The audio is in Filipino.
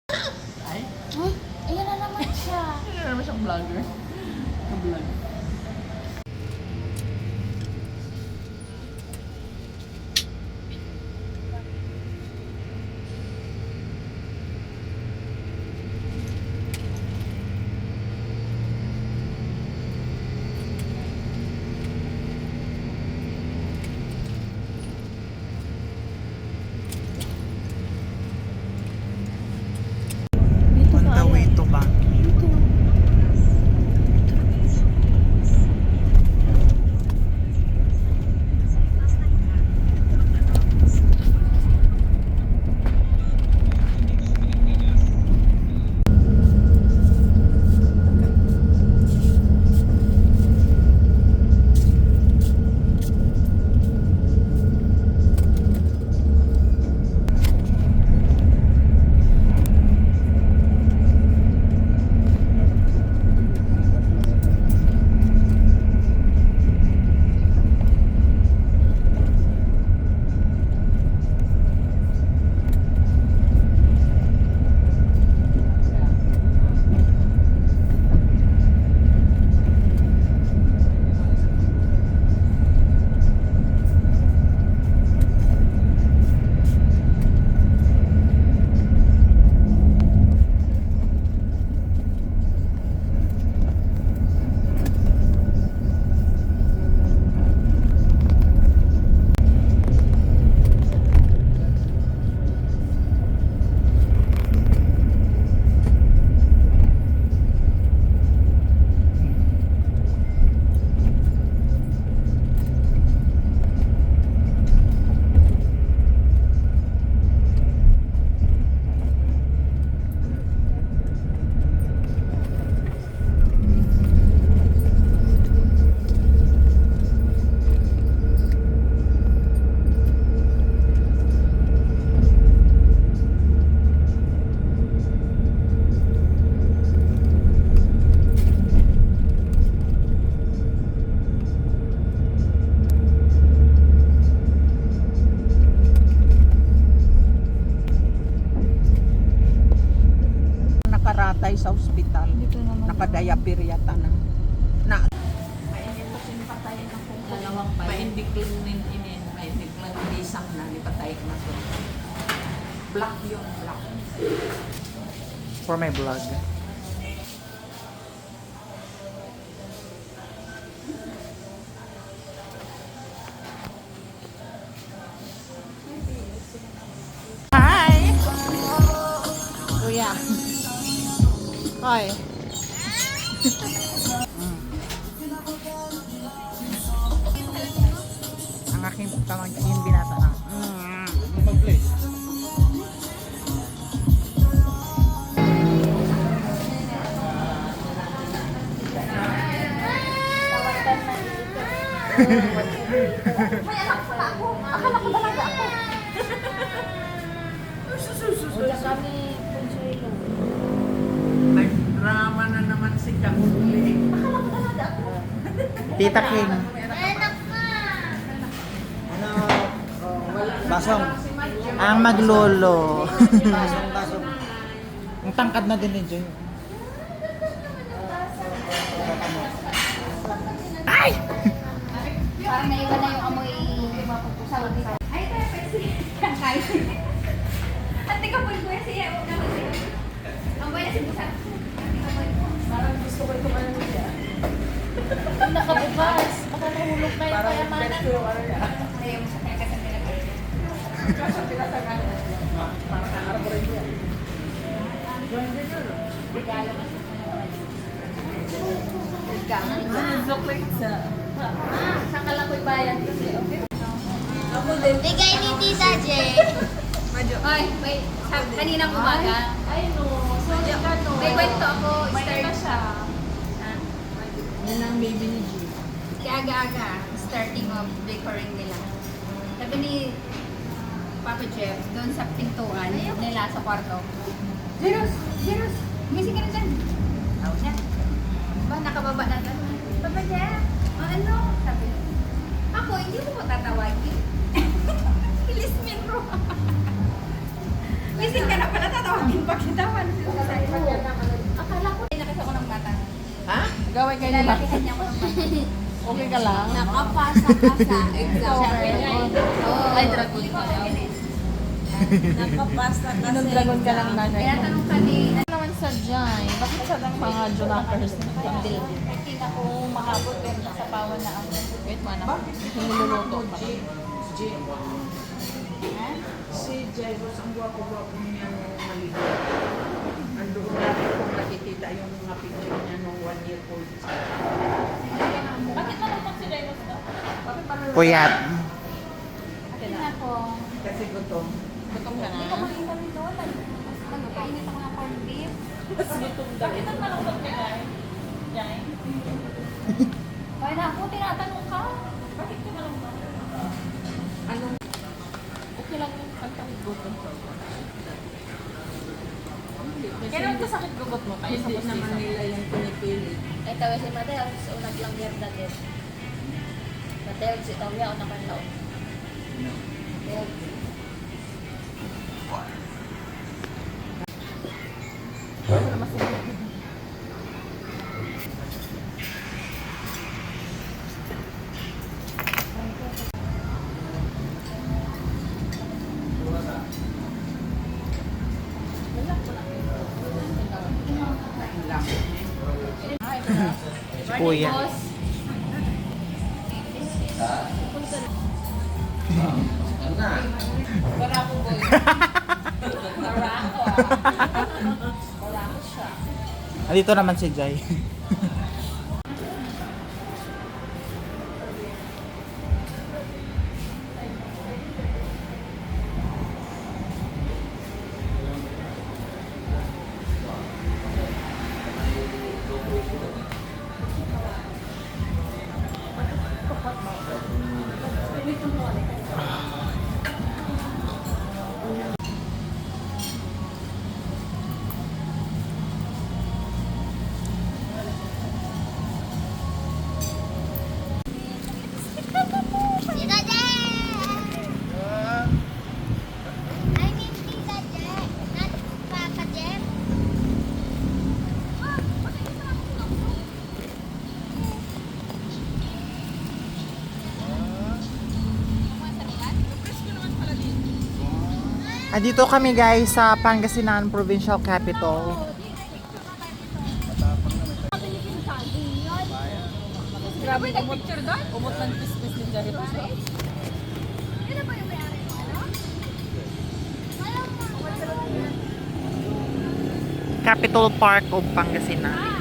Ay? Uy, ayan na naman siya. Hindi na naman siyang vlogger. Vlog. Dito On the kaya. way to Baguio. Dito. Nakaratay sa ospital. Dito naman. Nakadayapirya na. Na Dalawang pa. Maindiklunin inin. Maindiklan isang na. Ipatay na to. Black yung black. for my vlog. Hi! Kuya. Hoy. Ang aking pamangkin binata na. May anak pala ako. Akala ko talaga ako. Wala kami Consuelo. Nag-drama na naman si Kakuli. Akala ko talaga ako. Tita Kim. Anak ka. Ano? Basong. Ang maglolo. Ang tangkad na din ni Joy. Ay! Parang naiwan na yung amoy mapupusaw dito. Ay, tayo pwede kain. Ate ka po yung siya. Amoy na si Busan. Parang gusto ko ito ano siya. Kung nakabukas, baka nahulog na yung Parang kayamanan. next ko yung ano niya. Ayaw mo sa pinagasan nila. Kasi pinasagan. Parang nakarapo rin niya. Join din yun. Regalo kasi. Regalo. Look like sa... Saka lang ko'y bayan kasi. Okay. Ako din. Bigay ni Tita J. Ay, wait. Kaninang umaga. Ay no. Sorry ka no. May kwento ako. May Start iba siya. Ah, Yan ang baby ni G. Aga-aga. Starting of decoring nila. Sabi ni Papa Jeff, doon sa pintuan nila sa kwarto. Zeros! Zeros! Gumising ka na dyan. Tawag siya. Ba, nakababa na doon. Papa Jeff! Ano? Sabi niya. Ako, hindi mo ko tatawagin. Ilis minro. Gising ka na pala, tatawagin pa kita. Gawin kayo nila. Lalakihan niya ako ng bata. Okay ka lang? Nakapasa ka sa exam. Ay, dragon ka lang. Nakapasa ka Anong dragon ka lang nanay? Kaya tanong ka ni... Ano naman sa Jai? Bakit sa mga Junakers na ito? Tingnan ko mahabot pero sa pawan na ang... Wait, mana. Hiniluluto pa. Si Jairus, ang gwapo-gwapo niya nung maliit. Andoon natin kung nakikita yung mga picture niya nung 1 year old. Bakit malungkot si Jairus daw? Bakit malungkot? Puyat. Tingnan ko. Kasi gutom. Gutom ka Hindi ko na? makita nito. Nagkainit ako ng corned beef. Gutom daw. Bakit ang malungkot ka, Jai? Jai? Kaya na ako, tinatanong ka. Bakit ka malungkot? Anong Okay lang yung kantang gutom ko. Kaya ka sakit gugot mo kayo sa hindi naman pustisan? nila yung pinipili. Ay tawa si Mateo, so naglang yerda din. Mateo, si Tawya, o nakanlaon. Mateo. Si Kuya. Barako boy. Barako. Barako siya. Andito naman si Jai. Tita Jen! I mean Tita Jen, not Papa Jen. Andito kami guys sa Pangasinan Provincial Capital. Grabe nag-picture doon. Umot ng kiss-kiss ni Jairus. Ano ba yung may-ari mo? Ano? Capital Park of Pangasinan.